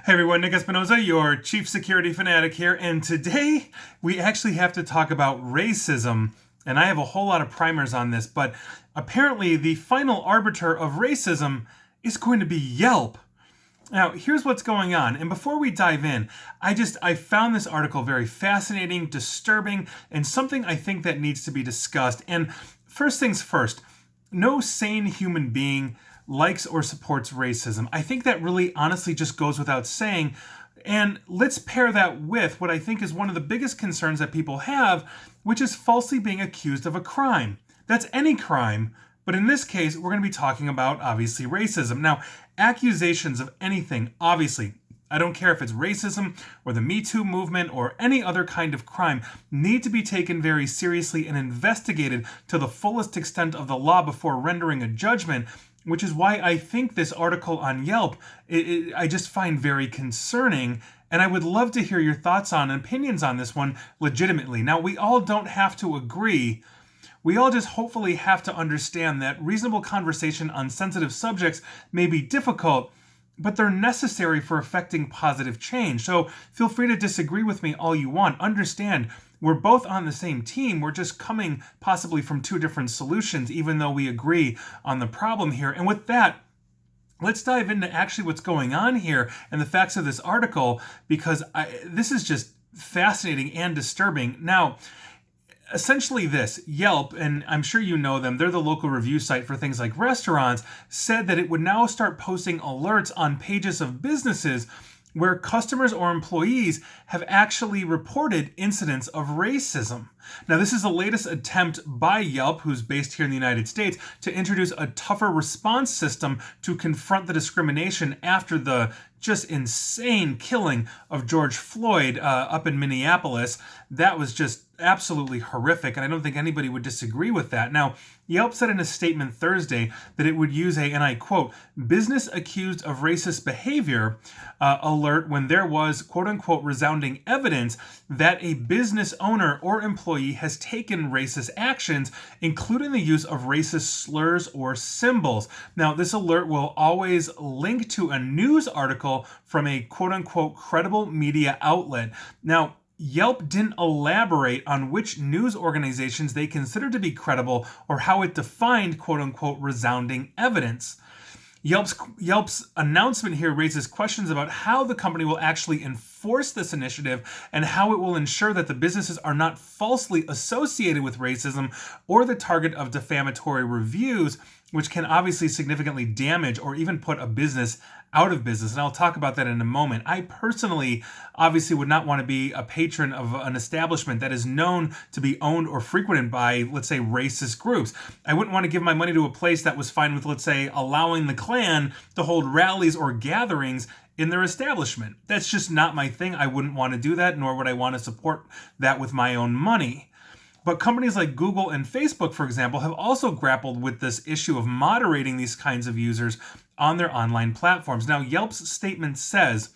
Hey everyone, Nick Espinoza, your chief security fanatic here, and today we actually have to talk about racism. And I have a whole lot of primers on this, but apparently the final arbiter of racism is going to be Yelp. Now, here's what's going on. And before we dive in, I found this article very fascinating, disturbing, and something I think that needs to be discussed. And first things first, no sane human being likes or supports racism. I think that really honestly just goes without saying. And let's pair that with what I think is one of the biggest concerns that people have, which is falsely being accused of a crime. That's any crime, but in this case, we're going to be talking about, obviously, racism. Now, accusations of anything, obviously, I don't care if it's racism or the Me Too movement or any other kind of crime, need to be taken very seriously and investigated to the fullest extent of the law before rendering a judgment, which is why I think this article on Yelp, I just find very concerning. And I would love to hear your thoughts on and opinions on this one legitimately. Now, we all don't have to agree. We all just hopefully have to understand that reasonable conversation on sensitive subjects may be difficult, but they're necessary for effecting positive change. So feel free to disagree with me all you want. Understand, we're both on the same team. We're just coming possibly from two different solutions, even though we agree on the problem here. And with that, let's dive into actually what's going on here and the facts of this article, because this is just fascinating and disturbing. Now, essentially this, Yelp, and I'm sure you know them, they're the local review site for things like restaurants, said that it would now start posting alerts on pages of businesses where customers or employees have actually reported incidents of racism. Now, this is the latest attempt by Yelp, who's based here in the United States, to introduce a tougher response system to confront the discrimination after the just insane killing of George Floyd up in Minneapolis. That was just absolutely horrific, and I don't think anybody would disagree with that. Now, Yelp said in a statement Thursday that it would use and I quote, business accused of racist behavior alert when there was, quote unquote, resounding evidence that a business owner or employee has taken racist actions, including the use of racist slurs or symbols. Now, this alert will always link to a news article from a, quote unquote, credible media outlet. Now, Yelp didn't elaborate on which news organizations they considered to be credible or how it defined, quote unquote, resounding evidence. Yelp's announcement here raises questions about how the company will actually enforce this initiative and how it will ensure that the businesses are not falsely associated with racism or the target of defamatory reviews, which can obviously significantly damage or even put a business out of business. And I'll talk about that in a moment. I personally obviously would not want to be a patron of an establishment that is known to be owned or frequented by, let's say, racist groups. I wouldn't want to give my money to a place that was fine with, let's say, allowing the Klan to hold rallies or gatherings in their establishment. That's just not my thing. I wouldn't want to do that, nor would I want to support that with my own money. But companies like Google and Facebook, for example, have also grappled with this issue of moderating these kinds of users on their online platforms. Now, Yelp's statement says,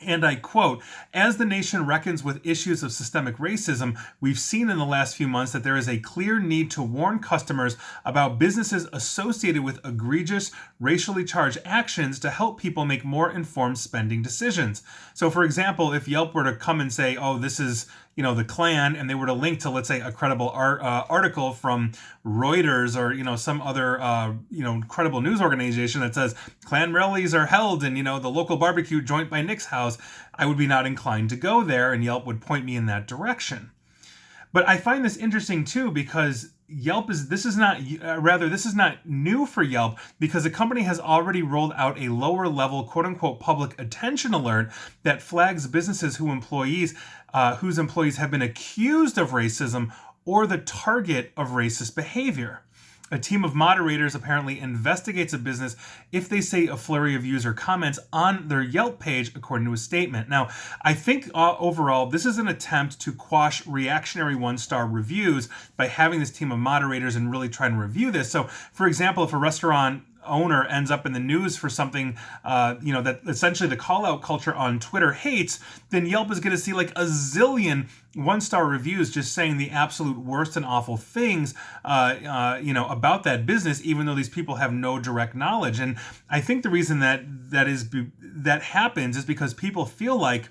and I quote, as the nation reckons with issues of systemic racism, we've seen in the last few months that there is a clear need to warn customers about businesses associated with egregious racially charged actions to help people make more informed spending decisions. So, for example, if Yelp were to come and say, oh, this is the Klan, and they were to link to, let's say, a credible article from Reuters or, some other, credible news organization that says Klan rallies are held in, the local barbecue joint by Nick's house, I would be not inclined to go there, and Yelp would point me in that direction. But I find this interesting too, because this is not new for Yelp, because the company has already rolled out a lower level, quote unquote, public attention alert that flags businesses whose employees have been accused of racism or the target of racist behavior. A team of moderators apparently investigates a business if they say a flurry of user comments on their Yelp page, according to a statement. Now, I think overall, this is an attempt to quash reactionary one-star reviews by having this team of moderators and really trying to review this. So, for example, if a restaurant owner ends up in the news for something, that essentially the call out culture on Twitter hates, then Yelp is going to see like a zillion one-star reviews just saying the absolute worst and awful things, about that business, even though these people have no direct knowledge. And I think the reason that happens is because people feel like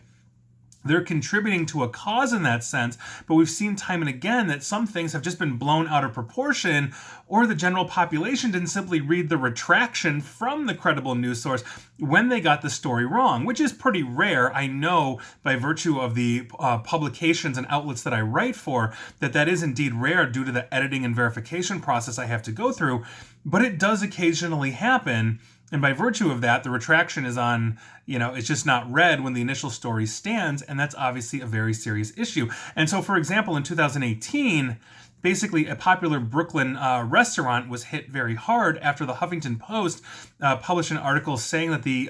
they're contributing to a cause in that sense, but we've seen time and again that some things have just been blown out of proportion, or the general population didn't simply read the retraction from the credible news source when they got the story wrong, which is pretty rare. I know by virtue of the publications and outlets that I write for that is indeed rare due to the editing and verification process I have to go through, but it does occasionally happen. And by virtue of that, the retraction is on, it's just not read when the initial story stands, and that's obviously a very serious issue. And so, for example, in 2018, basically a popular Brooklyn restaurant was hit very hard after the Huffington Post published an article saying that the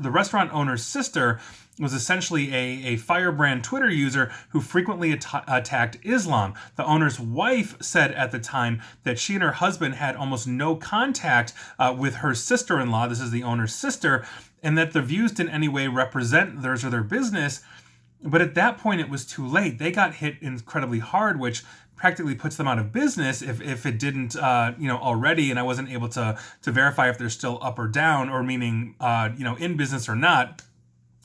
restaurant owner's sister was essentially a firebrand Twitter user who frequently attacked Islam. The owner's wife said at the time that she and her husband had almost no contact with her sister-in-law, this is the owner's sister, and that the views didn't in any way represent theirs or their business. But at that point, it was too late. They got hit incredibly hard, which practically puts them out of business if it didn't, already, and I wasn't able to verify if they're still up or down, or meaning, in business or not.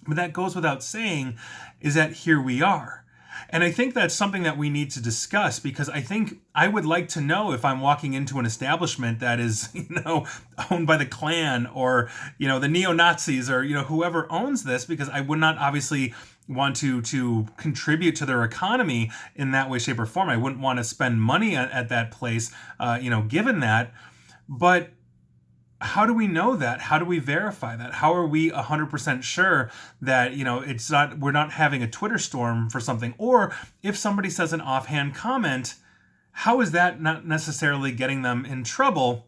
But that goes without saying, is that here we are. And I think that's something that we need to discuss, because I think I would like to know if I'm walking into an establishment that is, owned by the Klan or, the neo-Nazis or, whoever owns this, because I would not obviously want to contribute to their economy in that way, shape, or form. I wouldn't want to spend money at that place, given that. But how do we know that? How do we verify that? How are we 100% sure that, we're not having a Twitter storm for something? Or if somebody says an offhand comment, how is that not necessarily getting them in trouble?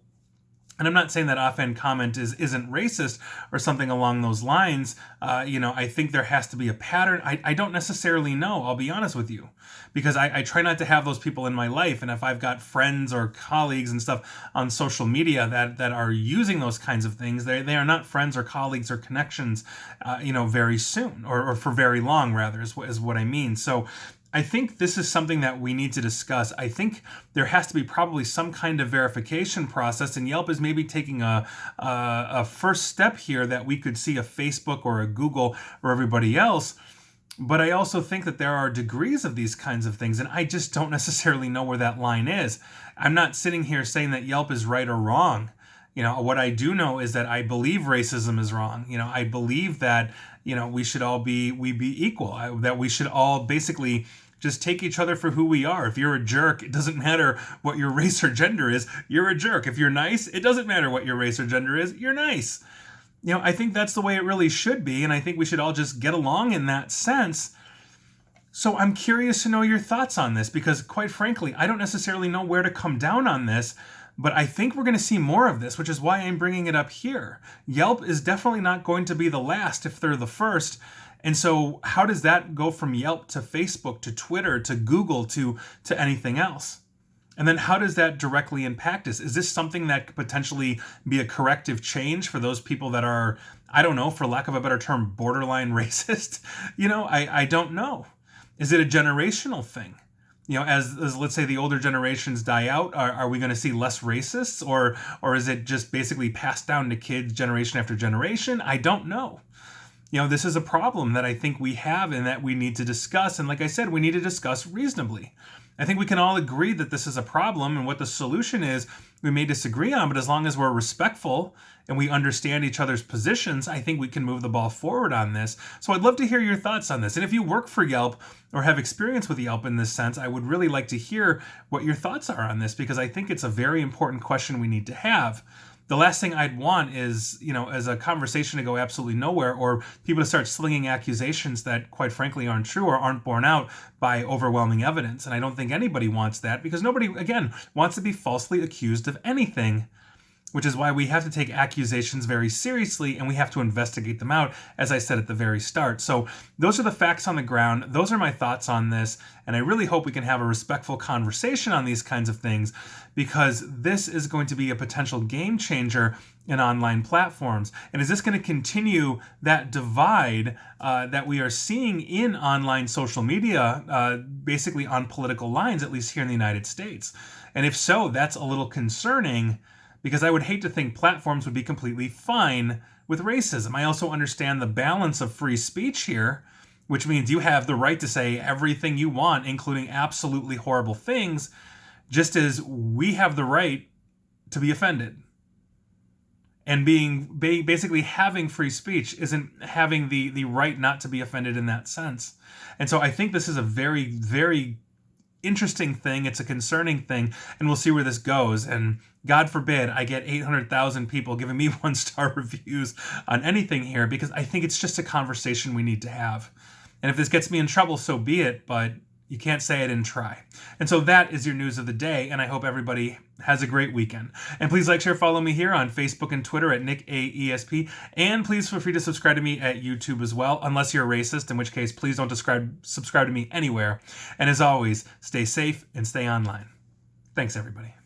And I'm not saying that offhand comment isn't racist or something along those lines. I think there has to be a pattern. I don't necessarily know, I'll be honest with you, because I try not to have those people in my life. And if I've got friends or colleagues and stuff on social media that are using those kinds of things, they are not friends or colleagues or connections, very soon or for very long, rather, is what I mean. So I think this is something that we need to discuss. I think there has to be probably some kind of verification process, and Yelp is maybe taking a first step here that we could see a Facebook or a Google or everybody else. But I also think that there are degrees of these kinds of things, and I just don't necessarily know where that line is. I'm not sitting here saying that Yelp is right or wrong. What I do know is that I believe racism is wrong. I believe that, we should all be equal, that we should all basically just take each other for who we are. If you're a jerk, it doesn't matter what your race or gender is, you're a jerk. If you're nice, it doesn't matter what your race or gender is, you're nice. I think that's the way it really should be, and I think we should all just get along in that sense. So I'm curious to know your thoughts on this, because quite frankly, I don't necessarily know where to come down on this, but I think we're going to see more of this, which is why I'm bringing it up here. Yelp is definitely not going to be the last if they're the first. And so how does that go from Yelp to Facebook to Twitter to Google to anything else? And then how does that directly impact us? Is this something that could potentially be a corrective change for those people that are, I don't know, for lack of a better term, borderline racist? I don't know. Is it a generational thing? As let's say the older generations die out, are we going to see less racists, or is it just basically passed down to kids generation after generation? I don't know. This is a problem that I think we have and that we need to discuss. And like I said, we need to discuss reasonably. I think we can all agree that this is a problem, and what the solution is, we may disagree on, but as long as we're respectful and we understand each other's positions, I think we can move the ball forward on this. So I'd love to hear your thoughts on this. And if you work for Yelp or have experience with Yelp in this sense, I would really like to hear what your thoughts are on this, because I think it's a very important question we need to have. The last thing I'd want is, as a conversation to go absolutely nowhere, or people to start slinging accusations that, quite frankly, aren't true or aren't borne out by overwhelming evidence. And I don't think anybody wants that, because nobody, again, wants to be falsely accused of anything. which is why we have to take accusations very seriously and we have to investigate them out, as I said at the very start. So those are the facts on the ground. Those are my thoughts on this. And I really hope we can have a respectful conversation on these kinds of things, because this is going to be a potential game changer in online platforms. And is this going to continue that divide that we are seeing in online social media, basically on political lines, at least here in the United States? And if so, that's a little concerning, because I would hate to think platforms would be completely fine with racism. I also understand the balance of free speech here, which means you have the right to say everything you want, including absolutely horrible things, just as we have the right to be offended. And basically having free speech isn't having the right not to be offended in that sense. And so I think this is a very, very interesting thing. It's a concerning thing, and we'll see where this goes. And God forbid I get 800,000 people giving me 1-star reviews on anything here, because I think it's just a conversation we need to have. And if this gets me in trouble, so be it, but you can't say I didn't try. And so that is your news of the day, and I hope everybody has a great weekend. And please like, share, follow me here on Facebook and Twitter at NickAESP, and please feel free to subscribe to me at YouTube as well, unless you're a racist, in which case please don't subscribe to me anywhere. And as always, stay safe and stay online. Thanks, everybody.